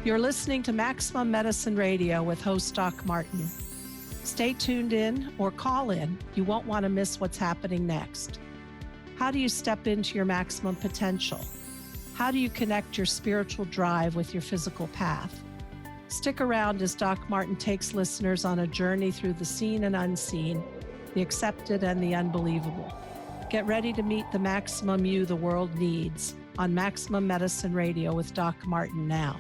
You're listening to Maximum Medicine Radio with host Doc Martin. Stay tuned in or call in. You won't want to miss what's happening next. How do you step into your maximum potential? How do you connect your spiritual drive with your physical path? Stick around as Doc Martin takes listeners on a journey through the seen and unseen, the accepted and the unbelievable. Get ready to meet the maximum you the world needs on Maximum Medicine Radio with Doc Martin now.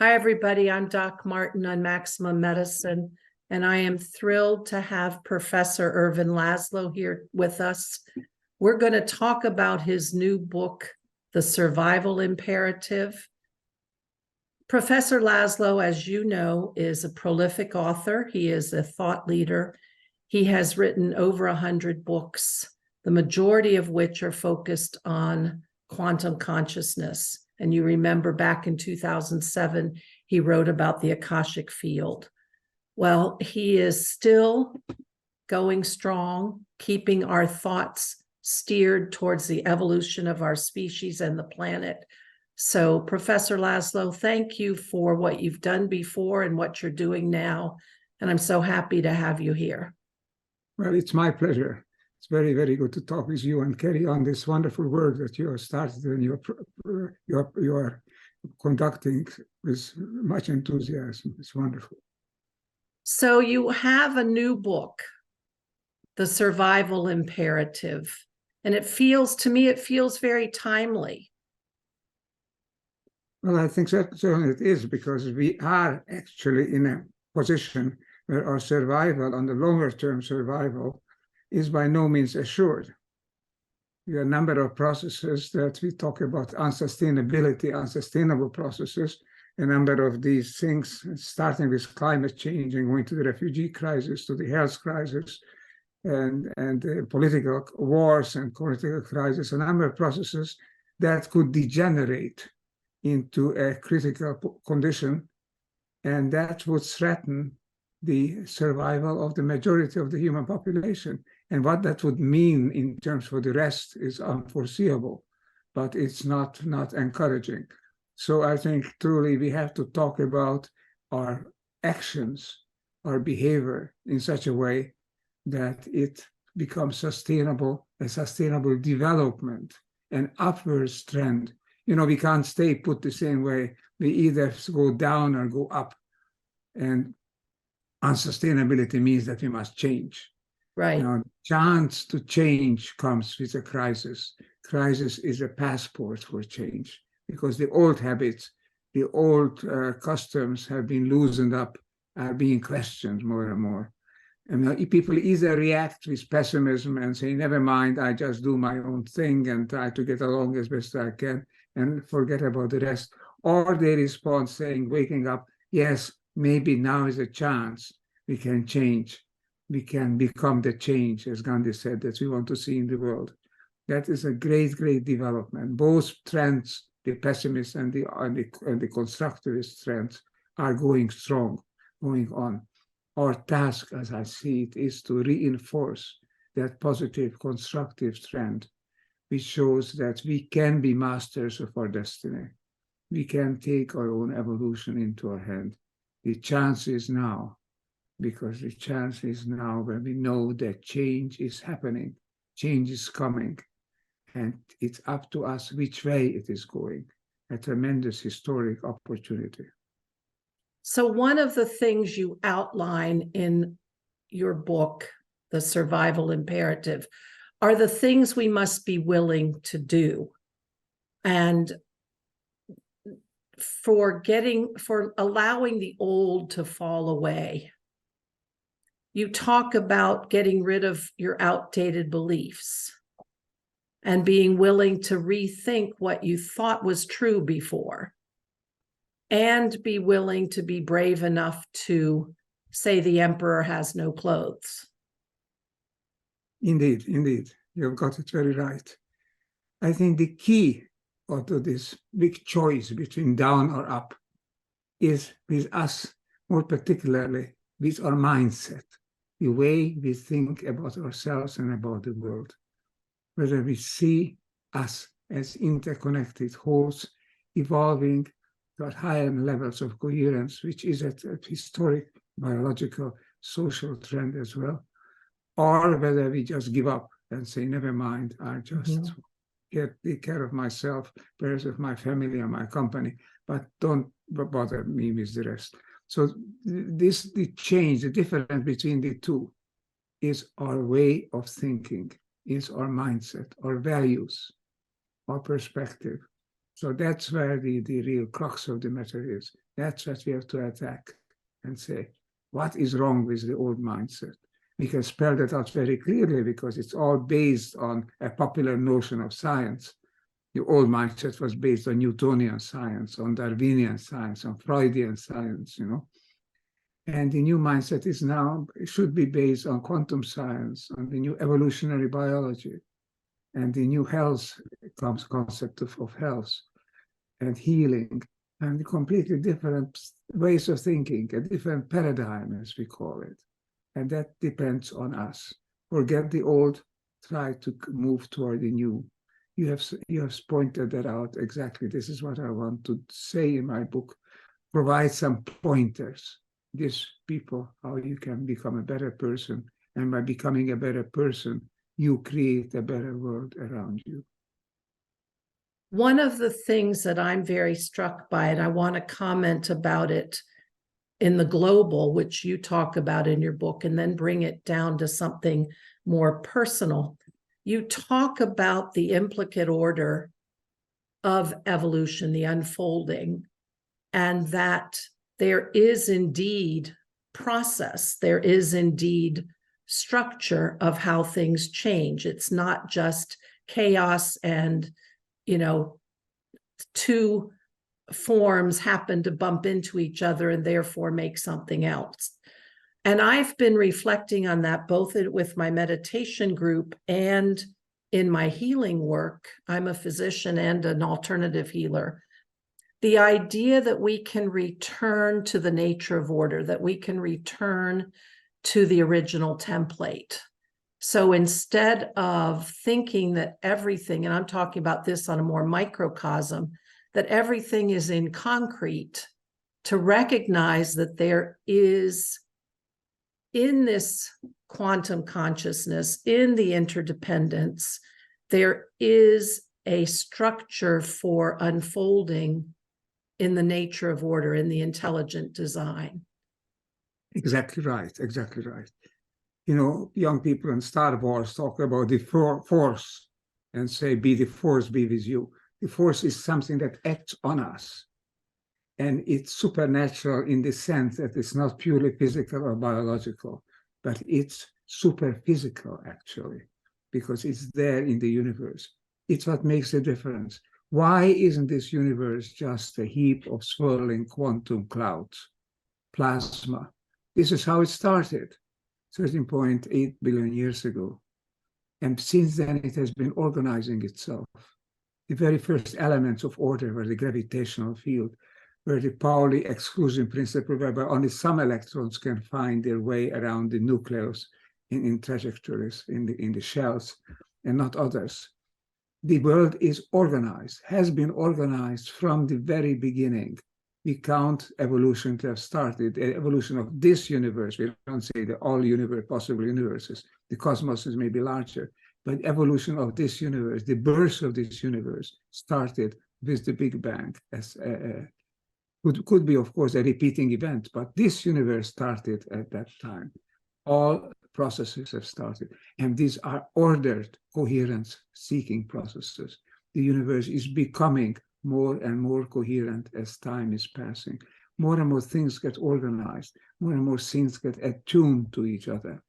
Hi, everybody. I'm Doc Martin on Maximum Medicine, and I am thrilled to have Professor Ervin Laszlo here with us. We're going to talk about his new book, The Survival Imperative. Professor Laszlo, as you know, is a prolific author. He is a thought leader. He has written over 100 books, the majority of which are focused on quantum consciousness. And you remember back in 2007, he wrote about the Akashic field. Well, he is still going strong, keeping our thoughts steered towards the evolution of our species and the planet. So, Professor Laszlo, thank you for what you've done before and what you're doing now. And I'm so happy to have you here. Well, it's my pleasure. It's very, very good to talk with you and carry on this wonderful work that you have started and you are conducting with much enthusiasm. It's wonderful. So you have a new book, The Survival Imperative, and it feels very timely. Well, I think certainly it is, because we are actually in a position where our survival, on the longer term survival, is by no means assured. There are a number of processes that we talk about, unsustainability, unsustainable processes. A number of these things, starting with climate change and going to the refugee crisis, to the health crisis, and political wars and political crisis, a number of processes that could degenerate into a critical condition, and that would threaten the survival of the majority of the human population. And what that would mean in terms for the rest is unforeseeable, but it's not encouraging. So I think truly we have to talk about our actions, our behavior in such a way that it becomes sustainable, a sustainable development, an upwards trend. You know, we can't stay put the same way. We either go down or go up. And unsustainability means that we must change. Right. Now, chance to change comes with a crisis. Crisis is a passport for change, because the old habits, the old customs have been loosened up, are being questioned more and more. And people either react with pessimism and say, never mind, I just do my own thing and try to get along as best I can and forget about the rest. Or they respond saying, waking up, yes, maybe now is a chance. We can change. We can become the change, as Gandhi said, that we want to see in the world. That is a great, great development. Both trends, the pessimist and the constructivist trends, are going strong, going on. Our task, as I see it, is to reinforce that positive, constructive trend, which shows that we can be masters of our destiny. We can take our own evolution into our hand. The chance is now, because the chance is now when we know that change is happening, change is coming, and it's up to us which way it is going. A tremendous historic opportunity. So one of the things you outline in your book, The Survival Imperative, are the things we must be willing to do. And for allowing the old to fall away. You talk about getting rid of your outdated beliefs and being willing to rethink what you thought was true before, and be willing to be brave enough to say the emperor has no clothes. Indeed, indeed. You've got it very right. I think the key to this big choice between down or up is with us, more particularly with our mindset, the way we think about ourselves and about the world. Whether we see us as interconnected wholes, evolving to higher levels of coherence, which is a historic, biological, social trend as well, or whether we just give up and say, never mind, I just take care of myself, perhaps of my family or my company, but don't bother me with the rest. So the change, the difference between the two is our way of thinking, is our mindset, our values, our perspective. So that's where the real crux of the matter is. That's what we have to attack and say, what is wrong with the old mindset? We can spell that out very clearly because it's all based on a popular notion of science. The old mindset was based on Newtonian science, on Darwinian science, on Freudian science, And the new mindset is now, it should be based on quantum science, on the new evolutionary biology, and the new health concept of health and healing, and completely different ways of thinking, a different paradigm, as we call it. And that depends on us. Forget the old, try to move toward the new. You have pointed that out exactly. This is what I want to say in my book. Provide some pointers. These people, how you can become a better person. And by becoming a better person, you create a better world around you. One of the things that I'm very struck by, and I want to comment about it in the global, which you talk about in your book, and then bring it down to something more personal. You talk about the implicate order of evolution, the unfolding, and that there is indeed process, there is indeed structure of how things change. It's not just chaos and, two forms happen to bump into each other and therefore make something else. And I've been reflecting on that both with my meditation group and in my healing work. I'm a physician and an alternative healer. The idea that we can return to the nature of order, that we can return to the original template. So instead of thinking that everything, and I'm talking about this on a more microcosm, that everything is in concrete, to recognize that there is, in this quantum consciousness, in the interdependence, there is a structure for unfolding in the nature of order, in the intelligent design. Exactly right, exactly right. Young people in Star Wars talk about the force and say, be the force, be with you. The force is something that acts on us. And it's supernatural in the sense that it's not purely physical or biological, but it's super physical, actually, because it's there in the universe. It's what makes a difference. Why isn't this universe just a heap of swirling quantum clouds, plasma? This is how it started 13.8 billion years ago. And since then, it has been organizing itself. The very first elements of order were the gravitational field, where the Pauli exclusion principle, whereby only some electrons can find their way around the nucleus in trajectories, in the shells, and not others. The world is organized, has been organized from the very beginning. We count evolution to have started, the evolution of this universe. We don't say the all possible universes. The cosmos is maybe larger, but evolution of this universe, the birth of this universe, started with the Big Bang. As could be, of course, a repeating event, but this universe started at that time. All processes have started, and these are ordered, coherence-seeking processes. The universe is becoming more and more coherent as time is passing. More and more things get organized, more and more things get attuned to each other.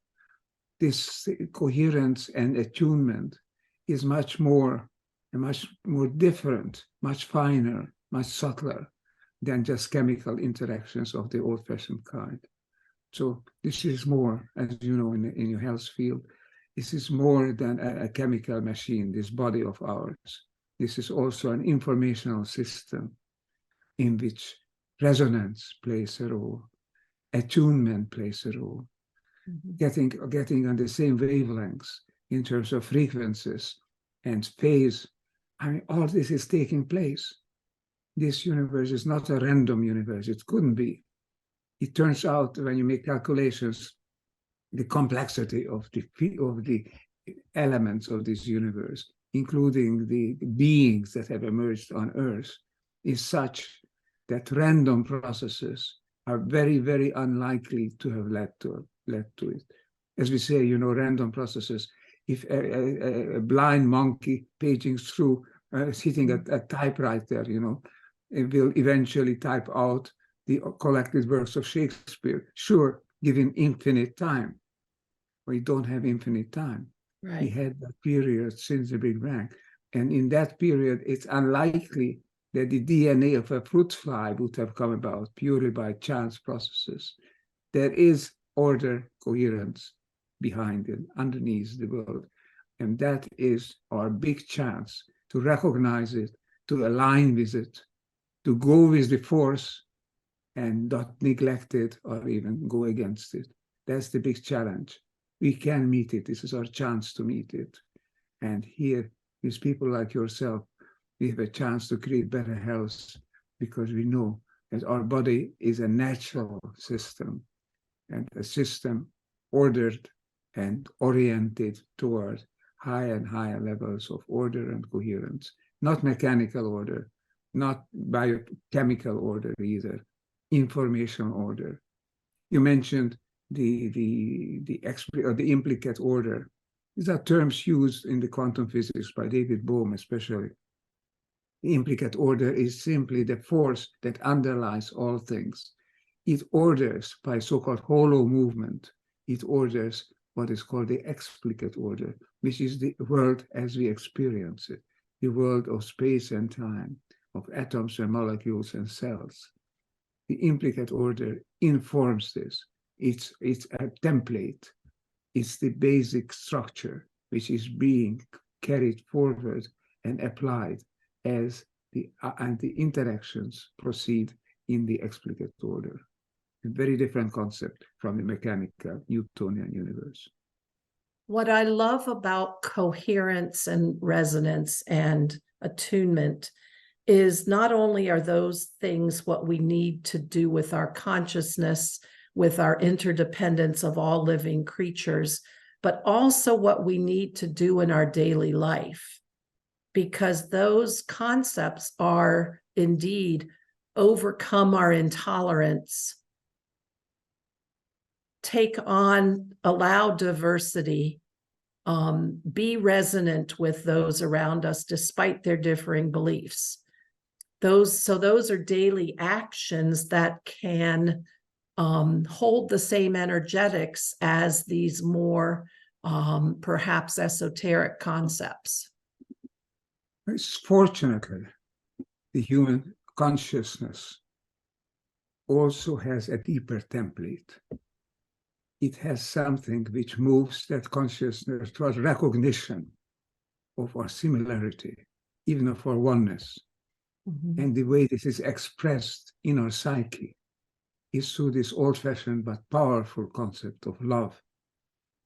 This coherence and attunement is much more different, much finer, much subtler than just chemical interactions of the old-fashioned kind. So this is more, as you know, in your health field, this is more than a chemical machine, this body of ours. This is also an informational system in which resonance plays a role, attunement plays a role, getting on the same wavelengths in terms of frequencies and phase I mean, all this is taking place. This universe is not a random universe. It couldn't be. It turns out when you make calculations, the complexity of the elements of this universe, including the beings that have emerged on Earth, is such that random processes are very, very unlikely to have led to it. As we say, random processes. If a blind monkey paging through, sitting at a typewriter, it will eventually type out the collected works of Shakespeare. Sure, given infinite time. We don't have infinite time. Right. We had that period since the Big Bang. And in that period, it's unlikely that the DNA of a fruit fly would have come about purely by chance processes. There is order, coherence behind it, underneath the world. And that is our big chance to recognize it, to align with it, to go with the force and not neglect it or even go against it. That's the big challenge. We can meet it. This is our chance to meet it. And here, with people like yourself, we have a chance to create better health because we know that our body is a natural system and a system ordered and oriented toward higher and higher levels of order and coherence, not mechanical order, not biochemical order either, information order. You mentioned the implicate order. These are terms used in the quantum physics by David Bohm especially. The implicate order is simply the force that underlies all things. It orders by so-called hollow movement. It orders what is called the explicate order, which is the world as we experience it, the world of space and time, of atoms and molecules and cells. The implicate order informs this. It's a template. It's the basic structure which is being carried forward and applied as the interactions proceed in the explicate order. A very different concept from the mechanical Newtonian universe. What I love about coherence and resonance and attunement is not only are those things what we need to do with our consciousness, with our interdependence of all living creatures, but also what we need to do in our daily life, because those concepts are indeed overcome our intolerance, allow diversity, be resonant with those around us despite their differing beliefs. Those are daily actions that can hold the same energetics as these more perhaps esoteric concepts. Fortunately, the human consciousness also has a deeper template. It has something which moves that consciousness towards recognition of our similarity, even of our oneness. Mm-hmm. And the way this is expressed in our psyche is through this old-fashioned but powerful concept of love.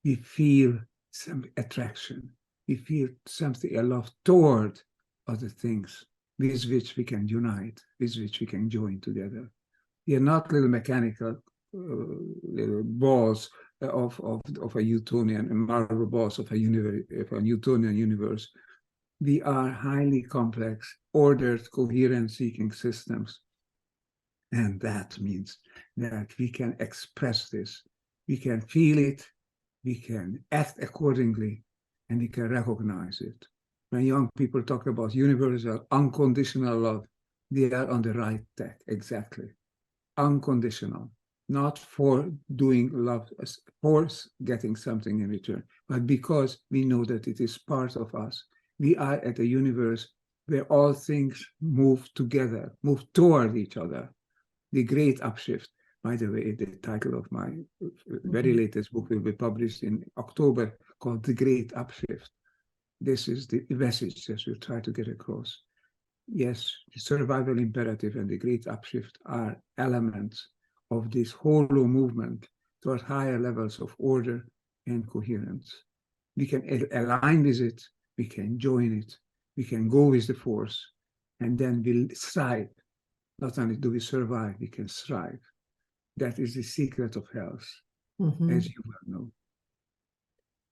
We feel some attraction. We feel something, a love toward other things with which we can unite, with which we can join together. We are not little mechanical little balls of a Newtonian, marble balls of a Newtonian universe. We are highly complex, ordered, coherence-seeking systems. And that means that we can express this. We can feel it, we can act accordingly, and we can recognize it. When young people talk about universal, unconditional love, they are on the right track, exactly. Unconditional. Not for doing love, for getting something in return, but because we know that it is part of us. We are at a universe where all things move together, move toward each other. The Great Upshift, by the way, the title of my very latest book will be published in October, called The Great Upshift. This is the message that we'll try to get across. Yes, the survival imperative and the Great Upshift are elements of this hollow movement toward higher levels of order and coherence. We can align with it, we can join it, We can go with the force, and then we'll thrive. Not only do we survive, we can thrive. That is the secret of health, Mhm. as you well know.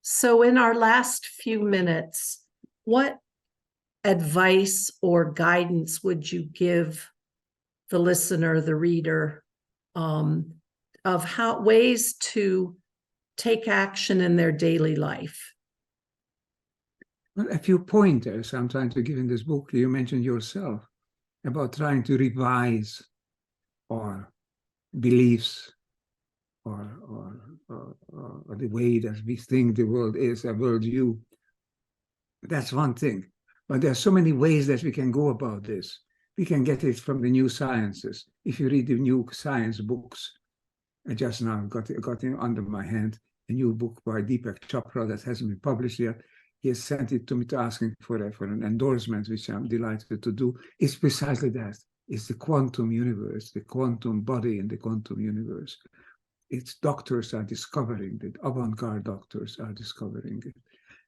So in our last few minutes, what advice or guidance would you give the listener, the reader, of how ways to take action in their daily life? Well, a few pointers I'm trying to give in this book. You mentioned yourself about trying to revise our beliefs or the way that we think the world is, a worldview. That's one thing. But there are so many ways that we can go about this. We can get it from the new sciences. If you read the new science books, I just now got it under my hand, a new book by Deepak Chopra that hasn't been published yet. He has sent it to me to asking for an endorsement, which I'm delighted to do. It's precisely that. It's the quantum universe, the quantum body in the quantum universe. Its doctors are discovering it, avant-garde doctors are discovering it,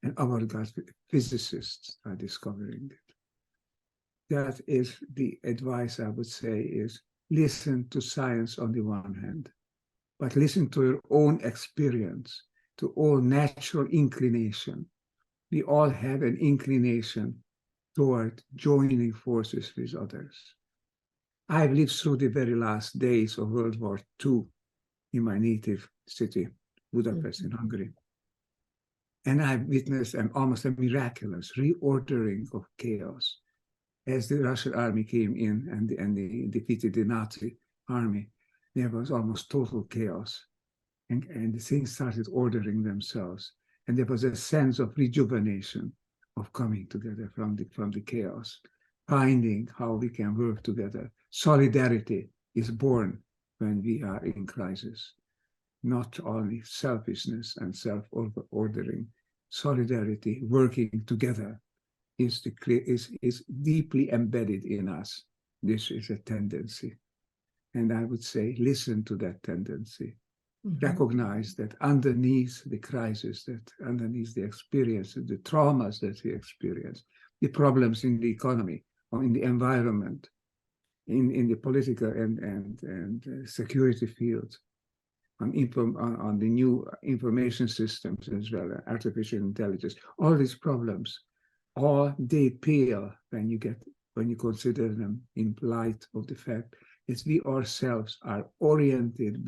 and avant-garde physicists are discovering it. That is the advice I would say is listen to science on the one hand, but listen to your own experience, to all natural inclination. We all have an inclination toward joining forces with others. I've lived through the very last days of World War II in my native city, Budapest in Hungary. And I've witnessed almost a miraculous reordering of chaos. As the Russian army came in and they defeated the Nazi army, there was almost total chaos. And the things started ordering themselves. And there was a sense of rejuvenation, of coming together from the chaos, finding how we can work together. Solidarity is born when we are in crisis, not only selfishness and self-ordering. Solidarity, working together, is deeply embedded in us. This is a tendency. And I would say, listen to that tendency. Mm-hmm. Recognize that underneath the crisis, that underneath the experiences, the traumas that we experience, the problems in the economy or in the environment, in the political and security field, on the new information systems as well, artificial intelligence, all these problems, all they pale when you consider them in light of the fact that we ourselves are oriented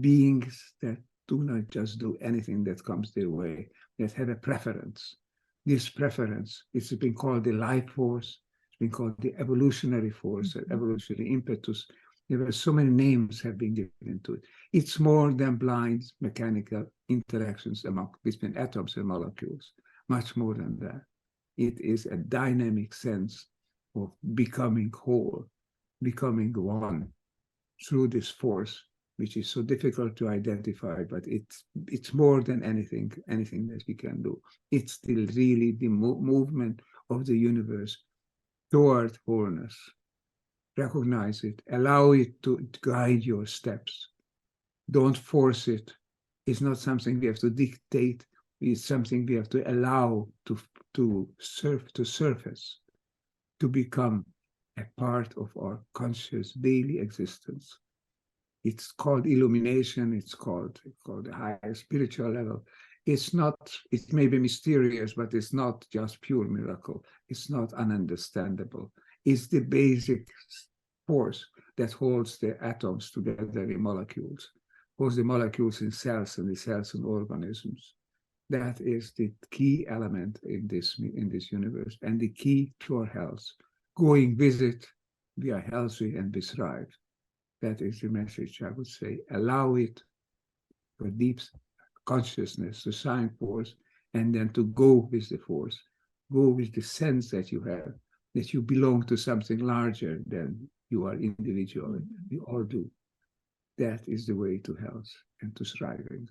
beings that do not just do anything that comes their way, that have a preference. This preference, it's been called the life force, it's been called the evolutionary force, evolutionary impetus. There are so many names have been given to it. It's more than blind mechanical interactions between atoms and molecules, much more than that. It is a dynamic sense of becoming whole, becoming one through this force, which is so difficult to identify, but it's more than anything that we can do. It's still really the movement of the universe toward wholeness. Recognize it, allow it to guide your steps. Don't force it. It's not something we have to dictate. It's something we have to allow to surface, to become a part of our conscious daily existence. It's called illumination. It's called a higher spiritual level. It may be mysterious, but it's not just pure miracle. It's not ununderstandable. It's the basic force that holds the atoms together in molecules, holds the molecules in cells and the cells in organisms. That is the key element in this universe and the key to our health. Going with it, we are healthy and we thrive. That is the message, I would say. Allow it for deep consciousness, the sign force, and then to go with the force. Go with the sense that you have, that you belong to something larger than you are individually. We all do. That is the way to health and to thriving.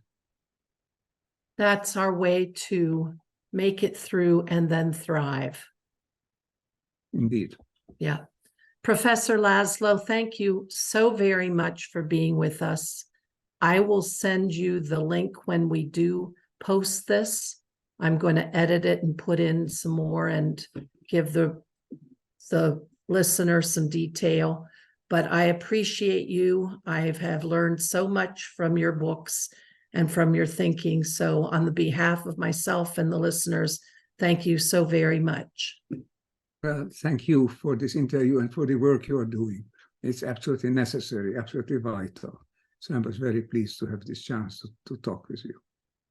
That's our way to make it through and then thrive. Indeed. Yeah. Professor Laszlo, thank you so very much for being with us. I will send you the link when we do post this. I'm going to edit it and put in some more and give the listener some detail. But I appreciate you. I have learned so much from your books and from your thinking. So on the behalf of myself and the listeners, thank you so very much. Thank you for this interview and for the work you are doing. It's absolutely necessary, absolutely vital. So I was very pleased to have this chance to talk with you.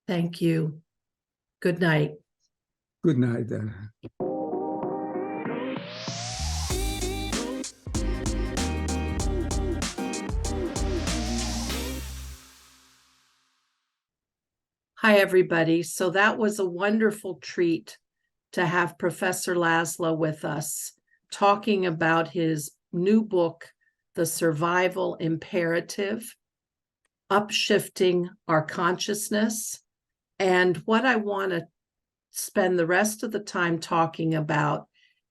Thank you. Good night. Good night, then. Hi, everybody. So that was a wonderful treat to have Professor Laszlo with us talking about his new book, The Survival Imperative, Upshifting Our Consciousness. And what I want to spend the rest of the time talking about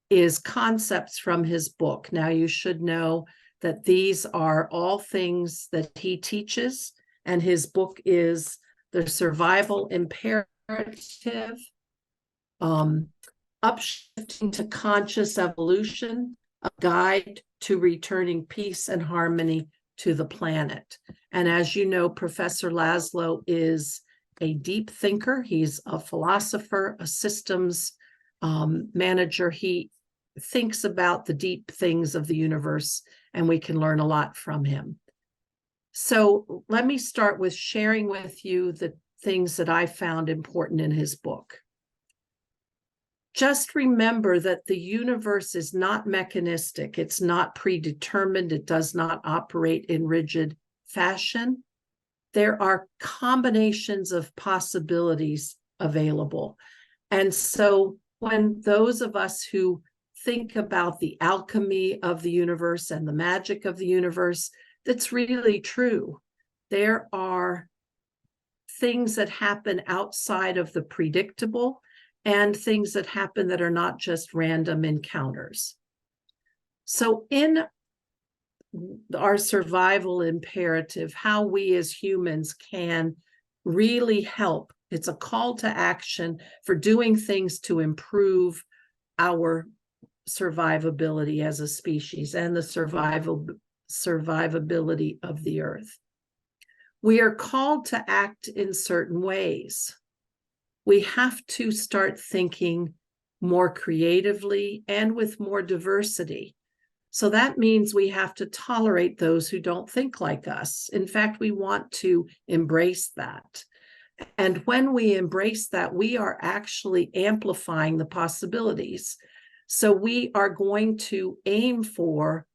is concepts from his book. Now, you should know that these are all things that he teaches, and his book is The Survival Imperative, Upshifting to Conscious Evolution, a guide to returning peace and harmony to the planet. And as you know, Professor Laszlo is a deep thinker. He's a philosopher, a systems manager. He thinks about the deep things of the universe, and we can learn a lot from him. So let me start with sharing with you the things that I found important in his book. Just remember that the universe is not mechanistic. It's not predetermined. It does not operate in rigid fashion. There are combinations of possibilities available. And so when those of us who think about the alchemy of the universe and the magic of the universe, that's really true. There are things that happen outside of the predictable and things that happen that are not just random encounters. So in our survival imperative, how we as humans can really help, it's a call to action for doing things to improve our survivability as a species and the survivability of the earth. We are called to act in certain ways. We have to start thinking more creatively and with more diversity. So that means we have to tolerate those who don't think like us. In fact, we want to embrace that. And when we embrace that, we are actually amplifying the possibilities. So we are going to aim for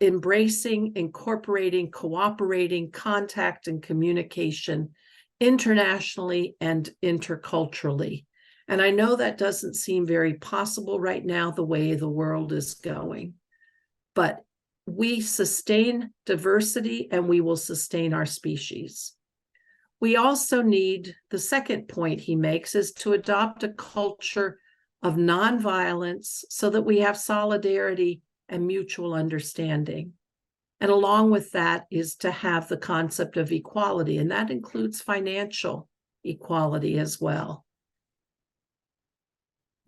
embracing, incorporating, cooperating, contact, and communication internationally and interculturally. And I know that doesn't seem very possible right now, the way the world is going. But we sustain diversity and we will sustain our species. We also need, the second point he makes is to adopt a culture of nonviolence so that we have solidarity and mutual understanding. And along with that is to have the concept of equality, and that includes financial equality as well.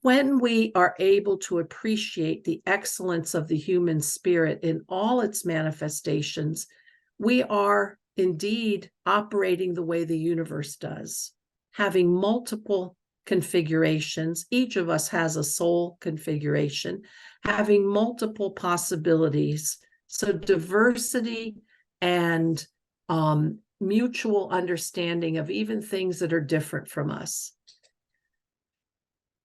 When we are able to appreciate the excellence of the human spirit in all its manifestations, we are indeed operating the way the universe does, having multiple configurations. Each of us has a soul configuration, having multiple possibilities. So diversity and mutual understanding of even things that are different from us.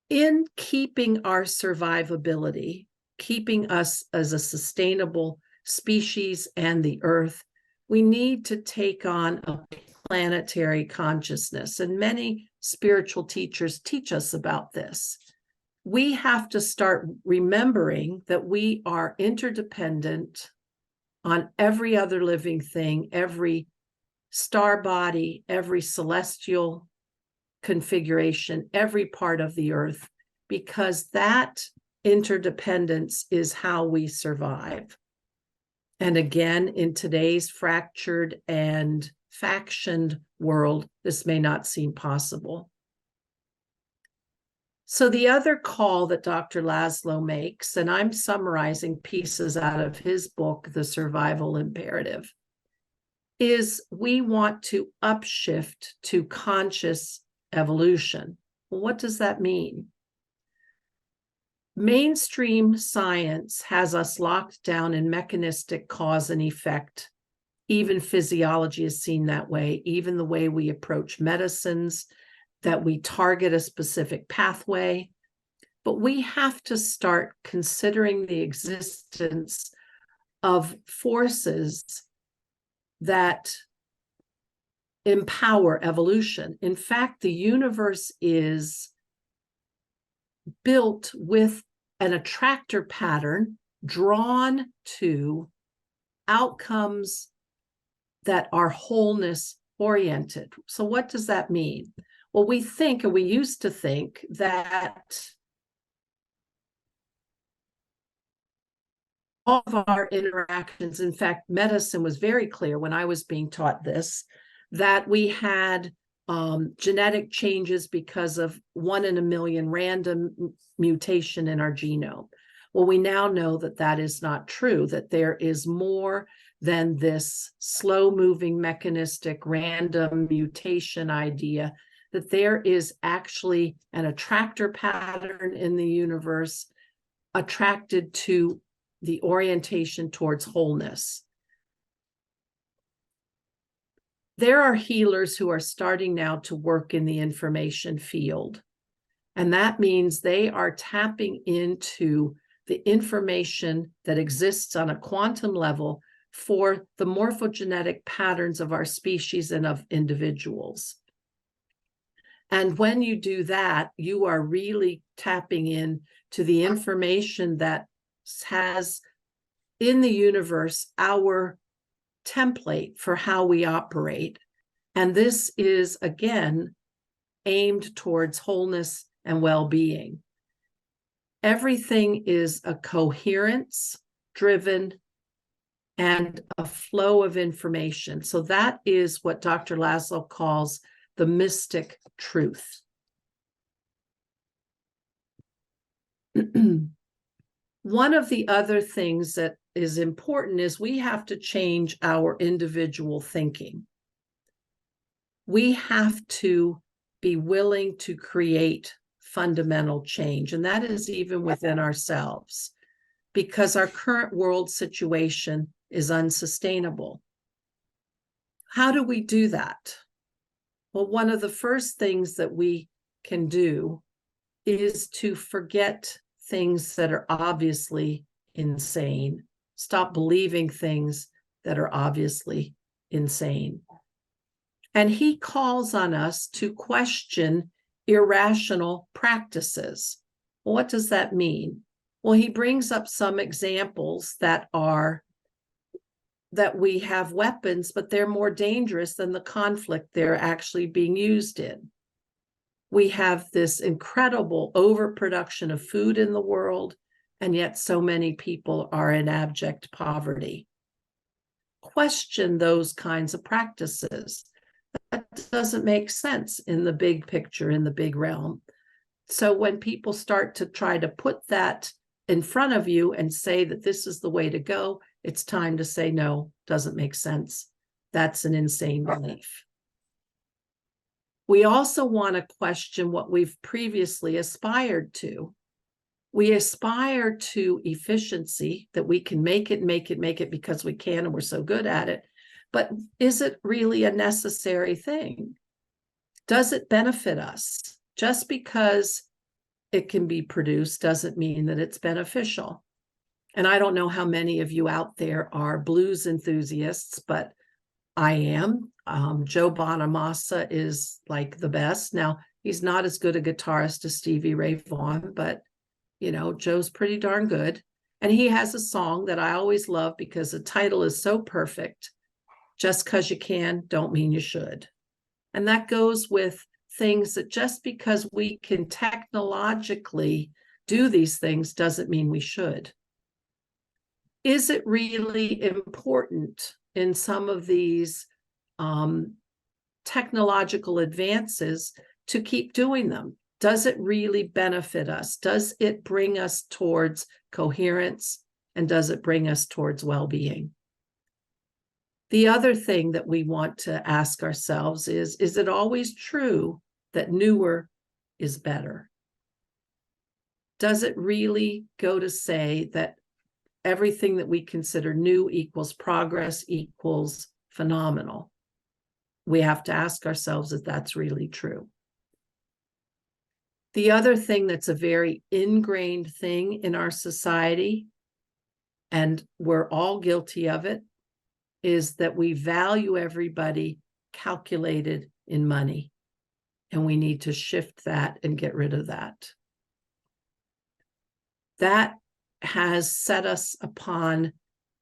In keeping our survivability, keeping us as a sustainable species and the earth, we need to take on a planetary consciousness. And many spiritual teachers teach us about this. We have to start remembering that we are interdependent on every other living thing, every star body, every celestial configuration, every part of the earth, because that interdependence is how we survive. And again, in today's fractured and factioned world, this may not seem possible. So the other call that Dr. Laszlo makes, and I'm summarizing pieces out of his book, The Survival Imperative, is we want to upshift to conscious evolution. Well, what does that mean? Mainstream science has us locked down in mechanistic cause and effect. Even physiology is seen that way, even the way we approach medicines, that we target a specific pathway. But we have to start considering the existence of forces that empower evolution. In fact, the universe is built with an attractor pattern drawn to outcomes that are wholeness oriented. So what does that mean? Well, we think, and we used to think, that all of our interactions, in fact, medicine was very clear when I was being taught this, that we had genetic changes because of 1 in a million random mutation in our genome. Well, we now know that that is not true, that there is more than this slow-moving mechanistic random mutation idea, that there is actually an attractor pattern in the universe attracted to the orientation towards wholeness. There are healers who are starting now to work in the information field. And that means they are tapping into the information that exists on a quantum level for the morphogenetic patterns of our species and of individuals. And when you do that, you are really tapping in to the information that has in the universe our template for how we operate. And this is, again, aimed towards wholeness and well-being. Everything is a coherence-driven and a flow of information. So that is what Dr. Laszlo calls the mystic truth. One of the other things that is important is we have to change our individual thinking. We have to be willing to create fundamental change, and that is even within ourselves, because our current world situation is unsustainable. How do we do that? Well, one of the first things that we can do is to forget things that are obviously insane. Stop believing things that are obviously insane. And he calls on us to question irrational practices. Well, what does that mean? Well, he brings up some examples that we have weapons, but they're more dangerous than the conflict they're actually being used in. We have this incredible overproduction of food in the world, and yet so many people are in abject poverty. Question those kinds of practices. That doesn't make sense in the big picture, in the big realm. So when people start to try to put that in front of you and say that this is the way to go, it's time to say, no, doesn't make sense. That's an insane belief. We also want to question what we've previously aspired to. We aspire to efficiency, that we can make it because we can and we're so good at it. But is it really a necessary thing? Does it benefit us? Just because it can be produced doesn't mean that it's beneficial. And I don't know how many of you out there are blues enthusiasts, but I am. Joe Bonamassa is like the best. Now, he's not as good a guitarist as Stevie Ray Vaughan, but, you know, Joe's pretty darn good. And he has a song that I always love because the title is so perfect. Just because you can, don't mean you should. And that goes with things that just because we can technologically do these things doesn't mean we should. Is it really important in some of these technological advances to keep doing them? Does it really benefit us? Does it bring us towards coherence? And does it bring us towards well-being? The other thing that we want to ask ourselves is it always true that newer is better? Does it really go to say that everything that we consider new equals progress equals phenomenal? We have to ask ourselves if that's really true. The other thing that's a very ingrained thing in our society, and we're all guilty of it, is that we value everybody calculated in money. And we need to shift that and get rid of that. That has set us upon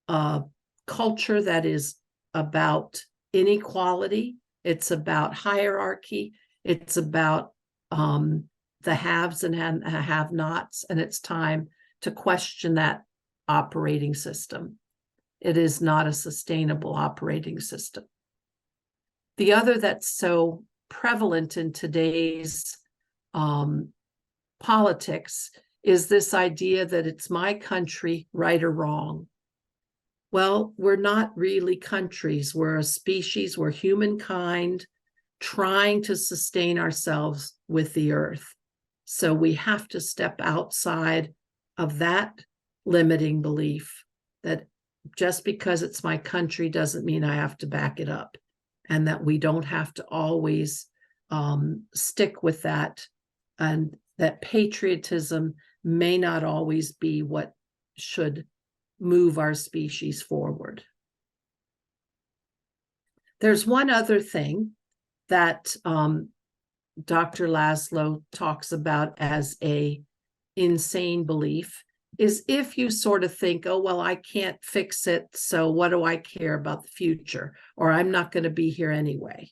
a culture that is about inequality. It's about hierarchy. It's about the haves and have-nots, and it's time to question that operating system. It is not a sustainable operating system. The other that's so prevalent in today's politics is this idea that it's my country, right or wrong. Well, we're not really countries. We're a species. We're humankind trying to sustain ourselves with the earth. So we have to step outside of that limiting belief that just because it's my country doesn't mean I have to back it up, and that we don't have to always stick with that, and that patriotism may not always be what should move our species forward. There's one other thing that Dr. Laszlo talks about as a insane belief, is if you sort of think, oh, well, I can't fix it, so what do I care about the future? Or I'm not going to be here anyway.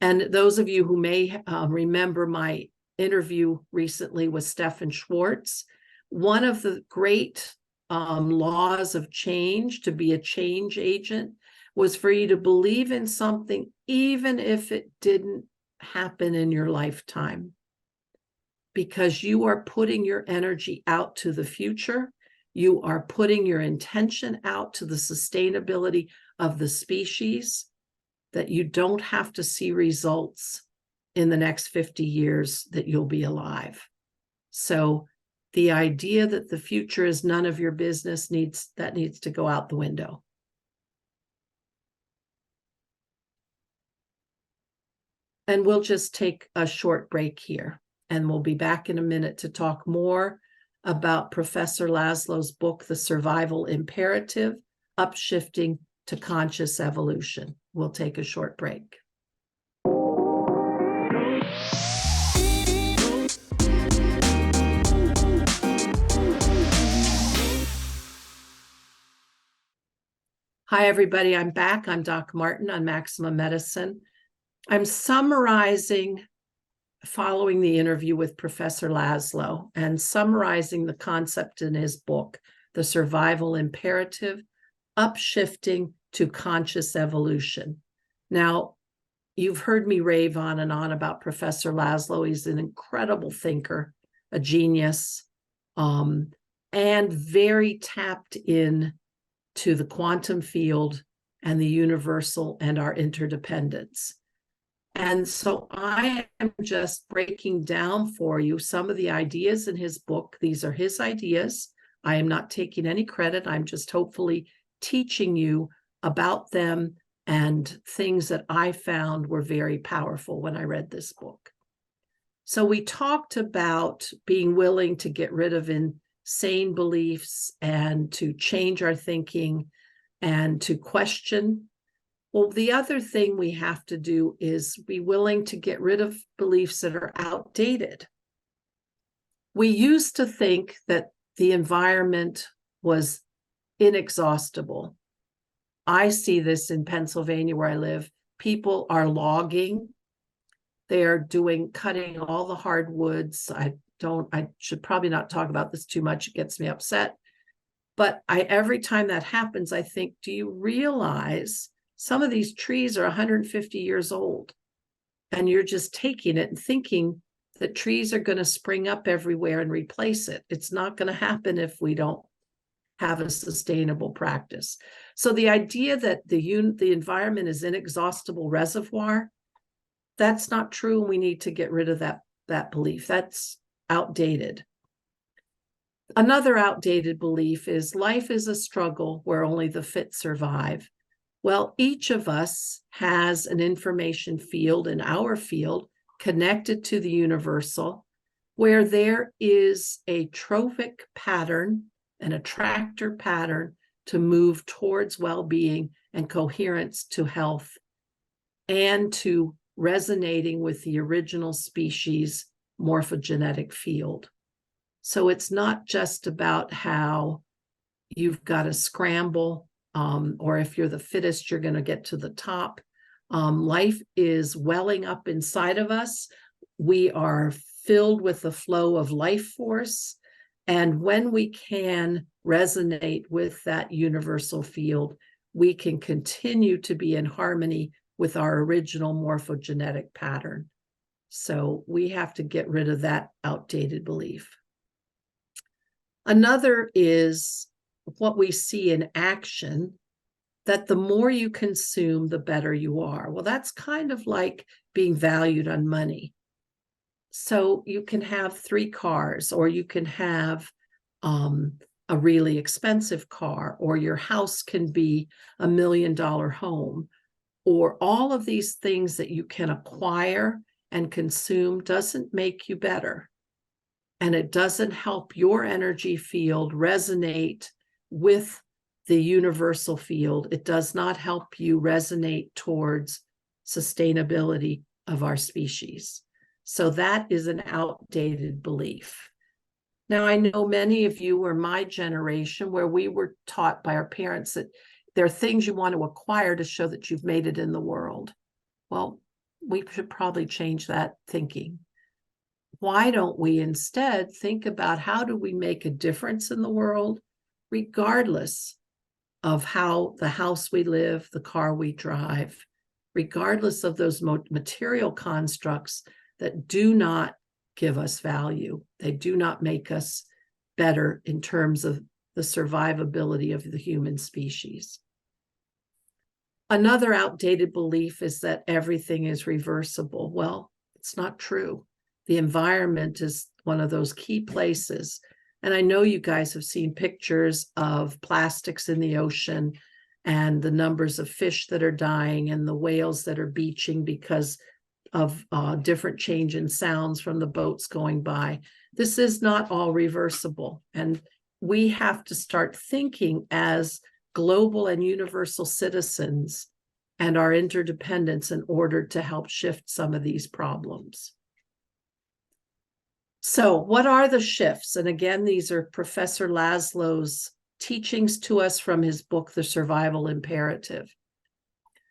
And those of you who may remember my interview recently with Stefan Schwartz, one of the great laws of change, to be a change agent, was for you to believe in something even if it didn't happen in your lifetime, because you are putting your energy out to the future. You are putting your intention out to the sustainability of the species, that you don't have to see results in the next 50 years that you'll be alive. So the idea that the future is none of your business needs to go out the window. And we'll just take a short break here, and we'll be back in a minute to talk more about Professor Laszlo's book, The Survival Imperative, Upshifting to Conscious Evolution. We'll take a short break. Hi, everybody. I'm back. I'm Doc Martin on Maximum Medicine. I'm summarizing, following the interview with Professor Laszlo, and summarizing the concept in his book, The Survival Imperative, Upshifting to Conscious Evolution. Now, you've heard me rave on and on about Professor Laszlo. He's an incredible thinker, a genius, and very tapped in to the quantum field and the universal and our interdependence. And so I am just breaking down for you some of the ideas in his book. These are his ideas. I am not taking any credit. I'm just hopefully teaching you about them and things that I found were very powerful when I read this book. So we talked about being willing to get rid of insane beliefs and to change our thinking and to question. Well, the other thing we have to do is be willing to get rid of beliefs that are outdated. We used to think that the environment was inexhaustible. I see this in Pennsylvania where I live. People are logging. They are cutting all the hardwoods. I should probably not talk about this too much. It gets me upset. But every time that happens, I think, do you realize some of these trees are 150 years old, and you're just taking it and thinking that trees are going to spring up everywhere and replace it. It's not going to happen if we don't have a sustainable practice. So the idea that the environment is inexhaustible reservoir, that's not true. We need to get rid of that belief. That's outdated. Another outdated belief is life is a struggle where only the fit survive. Well, each of us has an information field in our field connected to the universal, where there is a trophic pattern, an attractor pattern to move towards well-being and coherence to health and to resonating with the original species morphogenetic field. So it's not just about how you've got to scramble, or if you're the fittest, you're going to get to the top. Life is welling up inside of us. We are filled with the flow of life force. And when we can resonate with that universal field, we can continue to be in harmony with our original morphogenetic pattern. So we have to get rid of that outdated belief. Another is what we see in action, that the more you consume, the better you are. Well, that's kind of like being valued on money. So you can have 3 cars, or you can have a really expensive car, or your house can be $1 million home, or all of these things that you can acquire and consume doesn't make you better. And it doesn't help your energy field resonate with the universal field. It does not help you resonate towards sustainability of our species. So that is an outdated belief. Now, I know many of you were my generation, where we were taught by our parents that there are things you want to acquire to show that you've made it in the world. Well, we should probably change that thinking. Why don't we instead think about how do we make a difference in the world, regardless of how the house we live, the car we drive, regardless of those material constructs that do not give us value. They do not make us better in terms of the survivability of the human species. Another outdated belief is that everything is reversible. Well, it's not true. The environment is one of those key places. And I know you guys have seen pictures of plastics in the ocean and the numbers of fish that are dying and the whales that are beaching because of different change in sounds from the boats going by. This is not all reversible. And we have to start thinking as global and universal citizens and our interdependence in order to help shift some of these problems. So what are the shifts? And again, these are Professor Laszlo's teachings to us from his book, The Survival Imperative.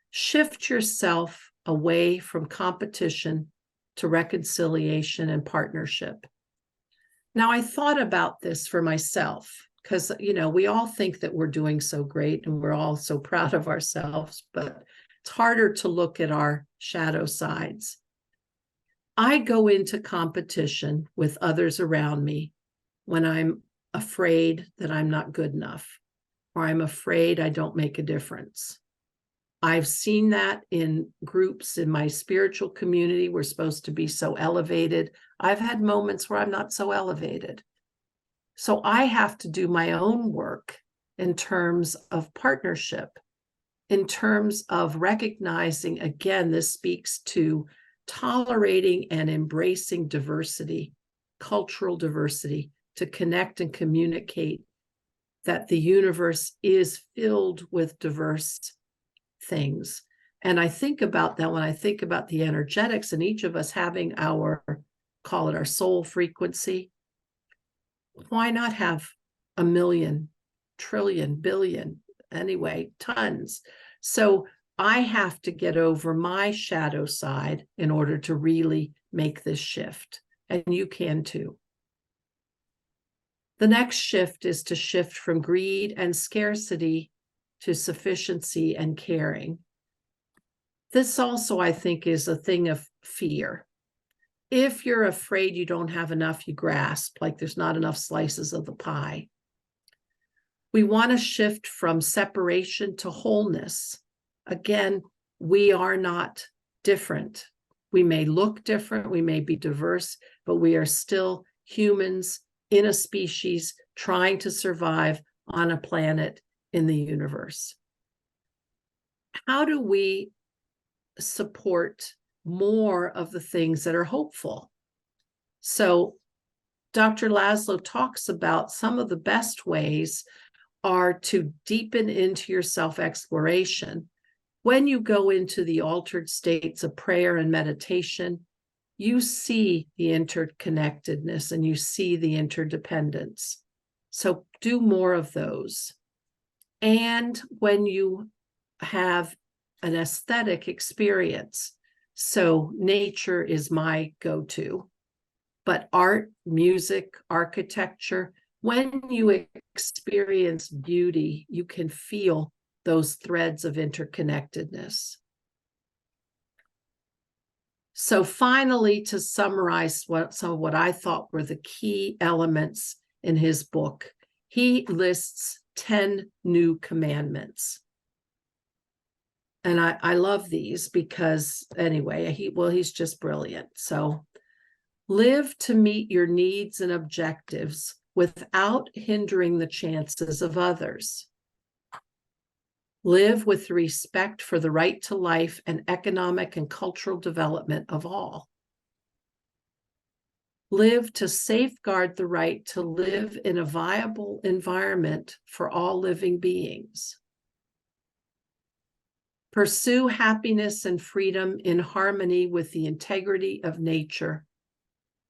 Shift yourself away from competition to reconciliation and partnership. Now, I thought about this for myself because, we all think that we're doing so great and we're all so proud of ourselves, but it's harder to look at our shadow sides. I go into competition with others around me when I'm afraid that I'm not good enough, or I'm afraid I don't make a difference. I've seen that in groups in my spiritual community. We're supposed to be so elevated. I've had moments where I'm not so elevated. So I have to do my own work in terms of partnership, in terms of recognizing, again, this speaks to tolerating and embracing diversity, cultural diversity, to connect and communicate that the universe is filled with diverse things. And I think about that when I think about the energetics and each of us having call it our soul frequency. Why not have 1 million, trillion, billion, anyway, tons? So I have to get over my shadow side in order to really make this shift. And you can too. The next shift is to shift from greed and scarcity to sufficiency and caring. This also, I think, is a thing of fear. if you're afraid you don't have enough, you grasp, like there's not enough slices of the pie. We want to shift from separation to wholeness. Again, we are not different. We may look different, we may be diverse, but we are still humans in a species trying to survive on a planet in the universe. How do we support more of the things that are hopeful? So Dr. Laszlo talks about some of the best ways are to deepen into your self-exploration. When you go into the altered states of prayer and meditation, you see the interconnectedness and you see the interdependence. So do more of those. And when you have an aesthetic experience, so nature is my go-to, but art, music, architecture, when you experience beauty, you can feel those threads of interconnectedness. So finally, to summarize some of what I thought were the key elements in his book, he lists 10 new commandments. And I love these because anyway, he's just brilliant. So live to meet your needs and objectives without hindering the chances of others. Live with respect for the right to life and economic and cultural development of all. Live to safeguard the right to live in a viable environment for all living beings. Pursue happiness and freedom in harmony with the integrity of nature,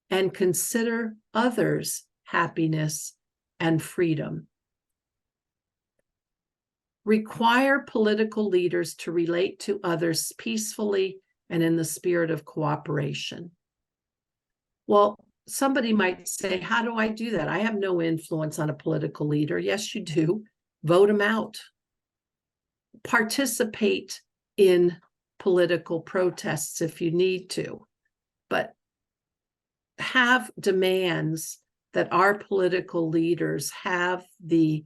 and consider others' happiness and freedom. Require political leaders to relate to others peacefully and in the spirit of cooperation. Well, somebody might say, how do I do that? I have no influence on a political leader. Yes, you do. Vote them out. Participate in political protests if you need to, but have demands that our political leaders have the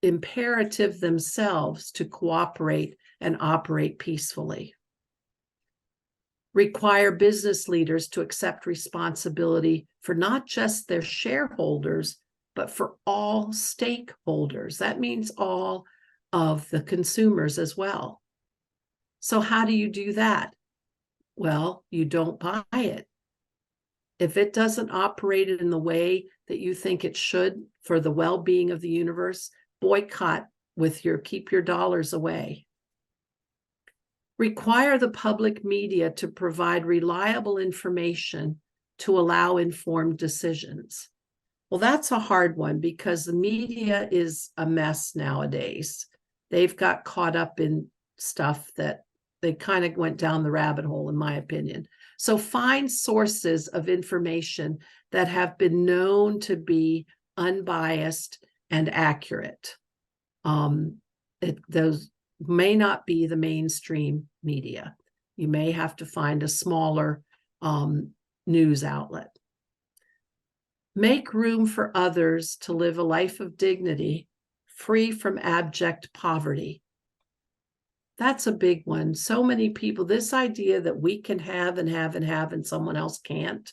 imperative themselves to cooperate and operate peacefully. Require business leaders to accept responsibility for not just their shareholders, but for all stakeholders. That means all of the consumers as well. So how do you do that? Well, you don't buy it. If it doesn't operate in the way that you think it should for the well-being of the universe, boycott with keep your dollars away. Require the public media to provide reliable information to allow informed decisions. Well, that's a hard one because the media is a mess nowadays. They've got caught up in stuff that they kind of went down the rabbit hole, in my opinion. So find sources of information that have been known to be unbiased and accurate. Those may not be the mainstream media. You may have to find a smaller news outlet. Make room for others to live a life of dignity, free from abject poverty. That's a big one. So many people, this idea that we can have and have and have and someone else can't,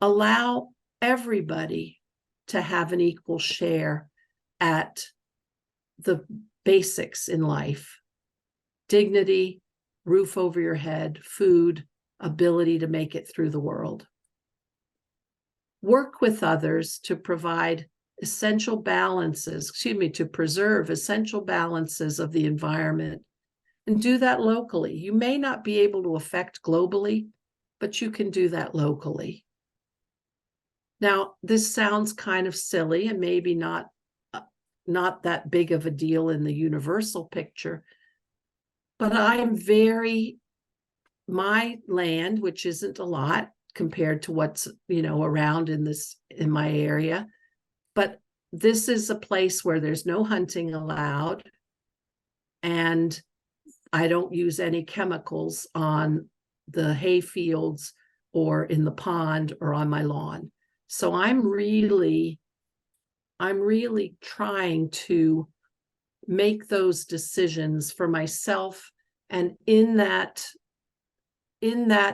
allow everybody to have an equal share at the basics in life: dignity, roof over your head, food, ability to make it through the world. Work with others to provide essential balances, to preserve essential balances of the environment, and do that locally. You may not be able to affect globally, but you can do that locally. Now, this sounds kind of silly and maybe not that big of a deal in the universal picture, but my land, which isn't a lot compared to what's, around in my area, but this is a place where there's no hunting allowed, and I don't use any chemicals on the hay fields or in the pond or on my lawn. So I'm really trying to make those decisions for myself. And in that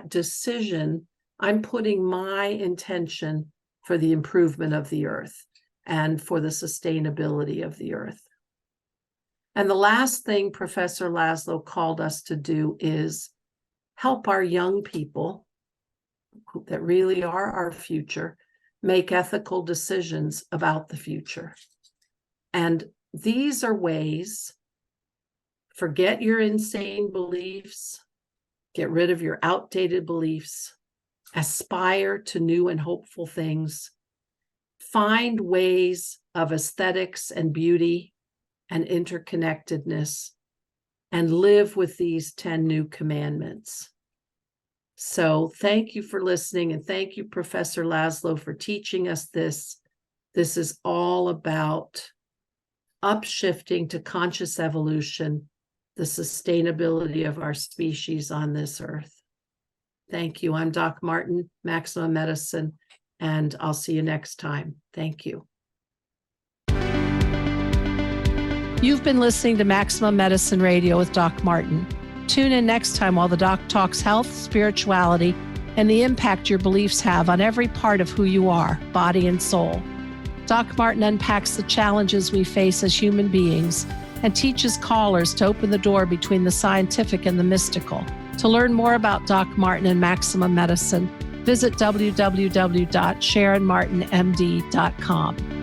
decision, I'm putting my intention for the improvement of the earth and for the sustainability of the earth. And the last thing Professor Laszlo called us to do is help our young people that really are our future make ethical decisions about the future. And these are ways, forget your insane beliefs, get rid of your outdated beliefs, aspire to new and hopeful things, find ways of aesthetics and beauty and interconnectedness, and live with these 10 new commandments. So thank you for listening, and thank you, Professor Laszlo, for teaching us this. This is all about upshifting to conscious evolution, the sustainability of our species on this earth. Thank you. I'm Doc Martin, Maximum Medicine, and I'll see you next time. Thank you. You've been listening to Maximum Medicine Radio with Doc Martin. Tune in next time while the doc talks health, spirituality, and the impact your beliefs have on every part of who you are, body and soul. Doc Martin unpacks the challenges we face as human beings and teaches callers to open the door between the scientific and the mystical. To learn more about Doc Martin and Maximum Medicine, visit www.sharonmartinmd.com.